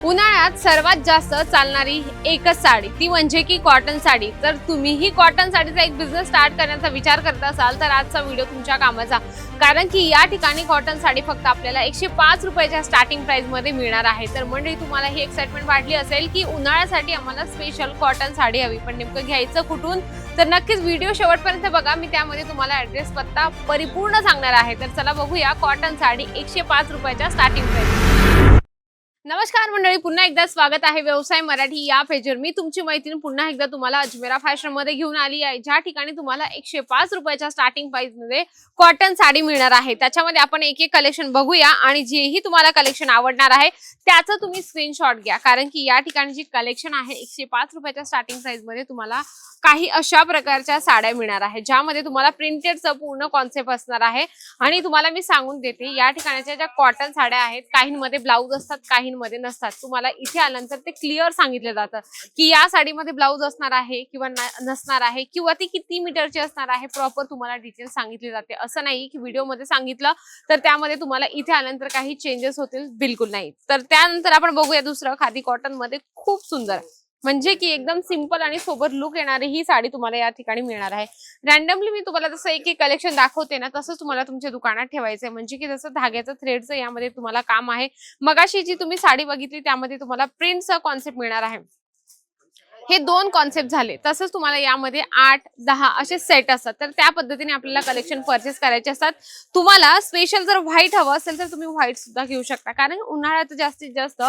उन्हाळ्यात सर्वात जास्त चालणारी एकच साडी ती म्हणजे की कॉटन साडी। तर तुम्हीही कॉटन साडीचा एक बिझनेस स्टार्ट करण्याचा विचार करत असाल तर आजचा व्हिडिओ तुमच्या कामाचा, कारण की या ठिकाणी कॉटन साडी फक्त आपल्याला 105 रुपयाच्या स्टार्टिंग प्राइस मध्ये मिळणार आहे। तर मंडळी, तुम्हाला ही एक्साइटमेंट वाटली असेल की उन्हाळ्यासाठी आम्हाला स्पेशल कॉटन साडी हवी, पण नेमकं घ्यायचं कुठून? तर नक्कीच व्हिडिओ शेवटपर्यंत बघा, मी त्यामध्ये तुम्हाला ऍड्रेस पत्ता परिपूर्ण सांगणार आहे। तर चला बघूया कॉटन साडी 105 रुपयाच्या स्टार्टिंग प्राइस। नमस्कार मंडळी, पुन्हा एकदा स्वागत आहे व्यवसाय मराठी या पेजवर। मी तुमची मैत्रीण पुन्हा एकदा तुम्हाला अजमेरा फॅशन मध्ये घेऊन आली आहे, ज्या ठिकाणी तुम्हाला 105 रुपयाच्या स्टार्टिंग प्राइस मध्ये कॉटन साडी मिळणार आहे। त्याच्यामध्ये आपण एक एक कलेक्शन बघूया आणि जेही तुम्हाला कलेक्शन आवडणार आहे त्याचं तुम्ही स्क्रीनशॉट घ्या, कारण की या ठिकाणी जी कलेक्शन आहे 105 रुपयाच्या स्टार्टिंग प्राइस मध्ये तुम्हाला काही अशा प्रकारच्या साड्या मिळणार आहे, ज्यामध्ये तुम्हाला प्रिंटेडचं पूर्ण कॉन्सेप्ट असणार आहे। आणि तुम्हाला मी सांगून देते, या ठिकाणच्या ज्या कॉटन साड्या आहेत काहींमध्ये ब्लाऊज असतात, काहींमध्ये नसतात। तुम्हाला इथे आल्यानंतर ते क्लिअर सांगितलं जातं की या साडीमध्ये ब्लाऊज असणार आहे किंवा नसणार आहे, किंवा ती किती मीटरची असणार आहे, प्रॉपर तुम्हाला डिटेल सांगितले जाते। असं नाही की व्हिडिओमध्ये सांगितलं तर त्यामध्ये तुम्हाला इथे आल्यानंतर काही चेंजेस होतील, बिलकुल नाही। तर त्यानंतर आपण बघूया दुसरं, खादी कॉटन मध्ये खूप सुंदर म्हणजे की एकदम सिंपल आणि सोबर लुक येणारी ही साडी तुम्हाला या ठिकाणी मिळणार आहे। रॅन्डमली मी तुम्हाला जसं एक एक कलेक्शन दाखवते ना, तसंच तुम्हाला तुमच्या दुकानात ठेवायचंय, म्हणजे की जसं धाग्याचं थ्रेडचं यामध्ये तुम्हाला काम आहे। मगाशी जी तुम्ही साडी बघितली त्यामध्ये तुम्हाला प्रिंटचा कॉन्सेप्ट मिळणार आहे। हे दोन कॉन्सेप्ट झाले। तसंच तुम्हाला यामध्ये 8-10 असे सेट असतात, तर त्या पद्धतीने आपल्याला कलेक्शन परचेस करायचे असतात। तुम्हाला स्पेशल जर व्हाईट हवं असेल तर तुम्ही व्हाईट सुद्धा घेऊ शकता, कारण उन्हाळ्यात जास्तीत जास्त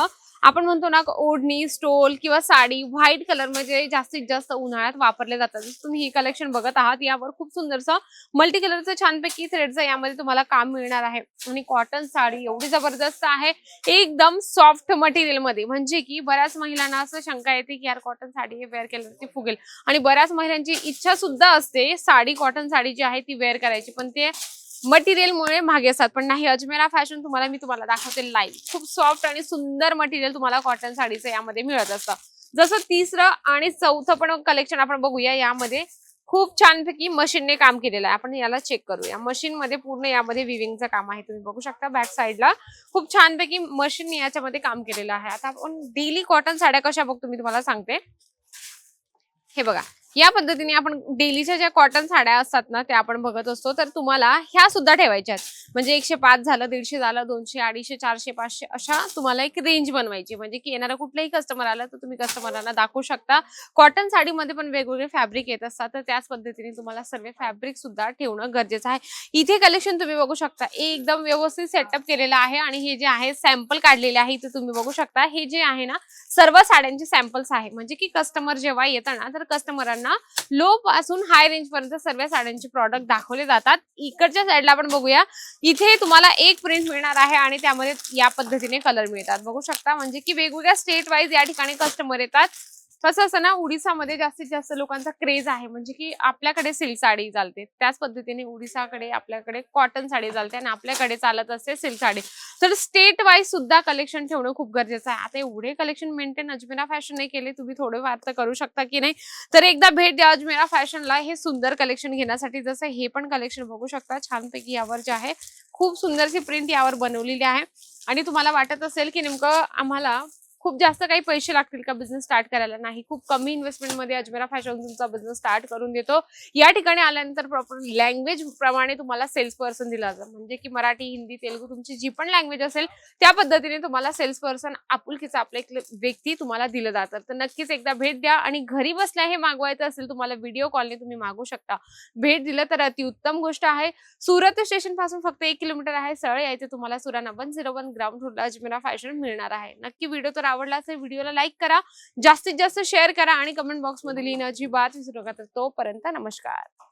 आपण म्हणतो ना, ओढणी, स्टोल किंवा साडी व्हाईट कलर मध्ये जास्तीत जास्त उन्हाळ्यात वापरले जातात। तुम्ही ही कलेक्शन बघत आहात, यावर खूप सुंदरसं मल्टी कलरचं छानपैकी थ्रेडचं यामध्ये तुम्हाला काम मिळणार आहे। आणि कॉटन साडी एवढी जबरदस्त आहे, एकदम सॉफ्ट मटेरियल मध्ये, म्हणजे की बऱ्याच महिलांना असं शंका येते की यार कॉटन साडी हे वेअर केल्यावरती फुगेल, आणि बऱ्याच महिलांची इच्छा सुद्धा असते साडी, कॉटन साडी जी आहे ती वेअर करायची, पण ते मटेरियल मुळे मागे असतात। पण नाही, अजमेरा फॅशन तुम्हाला दाखवते लाईव्ह, खूप सॉफ्ट आणि सुंदर मटेरियल तुम्हाला कॉटन साडीचं यामध्ये मिळत असतं। जसं तिसरं आणि चौथं पण कलेक्शन आपण बघूया, यामध्ये खूप छानपैकी मशीनने काम केलेलं आहे। आपण याला चेक करूया। मशीन मध्ये पूर्ण यामध्ये विविंगचं काम आहे, तुम्ही बघू शकता बॅक साईडला खूप छानपैकी मशीनने याच्यामध्ये काम केलेलं आहे। आता आपण डेली कॉटन साड्या कशा बघतो मी तुम्हाला सांगते। हे बघा, या पद्धतीने आपण डेलीच्या ज्या कॉटन साड्या असतात ना त्या आपण बघत असतो, तर तुम्हाला ह्या सुद्धा ठेवायच्या आहेत। म्हणजे 105 झालं, 150 झालं, 200, 250, 400, 500 अशा तुम्हाला एक रेंज बनवायची, म्हणजे की येणारा कुठलाही कस्टमर आला तर तुम्ही कस्टमरांना दाखवू शकता। कॉटन साडीमध्ये पण वेगवेगळे फॅब्रिक येत असतात, तर त्याच पद्धतीने तुम्हाला सर्व फॅब्रिक सुद्धा ठेवणं गरजेचं आहे। इथे कलेक्शन तुम्ही बघू शकता, एकदम व्यवस्थित सेटअप केलेलं आहे। आणि हे जे आहे सॅम्पल काढलेले आहे, इथे तुम्ही बघू शकता। हे जे आहे ना, सर्व साड्यांचे सॅम्पल्स आहे, म्हणजे की कस्टमर जेव्हा येतात ना तर कस्टमरांना लो पासून हाय रेंज पर्यंत सर्व साड्यांचे प्रॉडक्ट दाखवले जातात। इकडच्या साईडला आपण बघूया, इथे तुम्हाला एक प्रिंट मिळणार आहे आणि त्यामध्ये या पद्धतीने कलर मिळतात, बघू शकता। म्हणजे की वेगवेगळ्या स्टेट वाईज या ठिकाणी कस्टमर येतात। कसं असं ना, उडीसामध्ये जास्तीत जास्त लोकांचा क्रेज आहे, म्हणजे की आपल्याकडे सिल्क साडी चालते, त्याच पद्धतीने उडीसाकडे आपल्याकडे कॉटन साडी चालते आणि आपल्याकडे चालत असते सिल्क साडी। तर स्टेट वाईज सुद्धा कलेक्शन ठेवणं खूप गरजेचं आहे। आता एवढे कलेक्शन मेंटेन अजमेरा फॅशन नाही केले, तुम्ही थोडे वार तर करू शकता की नाही, तर एकदा भेट द्या अजमेरा फॅशनला हे सुंदर कलेक्शन घेण्यासाठी। जसं हे पण कलेक्शन बघू शकता, छानपैकी यावर जे आहे खूप सुंदरशी प्रिंट यावर बनवलेली आहे। आणि तुम्हाला वाटत असेल की नेमकं आम्हाला खूप जास्त काही पैसे लागतील का बिझनेस स्टार्ट करायला? नाही, खूप कमी इन्व्हेस्टमेंट मध्ये अजमेरा फॅशन तुमचा बिझनेस स्टार्ट करून देतो। या ठिकाणी आल्यानंतर प्रॉपर लँग्वेज प्रमाणे तुम्हाला सेल्स पर्सन दिला जातो, म्हणजे की मराठी, हिंदी, तेलुगू तुमची जी पण लँग्वेज असेल त्या पद्धतीने तुम्हाला सेल्स पर्सन आपुलकीचा आपला एक व्यक्ती तुम्हाला दिलं जातं। तर नक्कीच एकदा भेट द्या, आणि घरी बसल्या हे मागवायचं असेल तुम्हाला व्हिडिओ कॉलने तुम्ही मागू शकता। भेट दिलं तर अतिउत्तम गोष्ट आहे। सुरत स्टेशन पासून फक्त 1 किलोमीटर आहे, सरळ यायचे तुम्हाला सुराना 101 ग्राउंड फ्लोरला अजमेरा फॅशन मिळणार आहे। नक्की व्हिडिओ तर आवडला असेल, व्हिडिओला लाईक करा, जास्तीत जास्त शेअर करा आणि कमेंट बॉक्स मध्ये लिहिणं अजिबात विसरू नका। तर तोपर्यंत नमस्कार।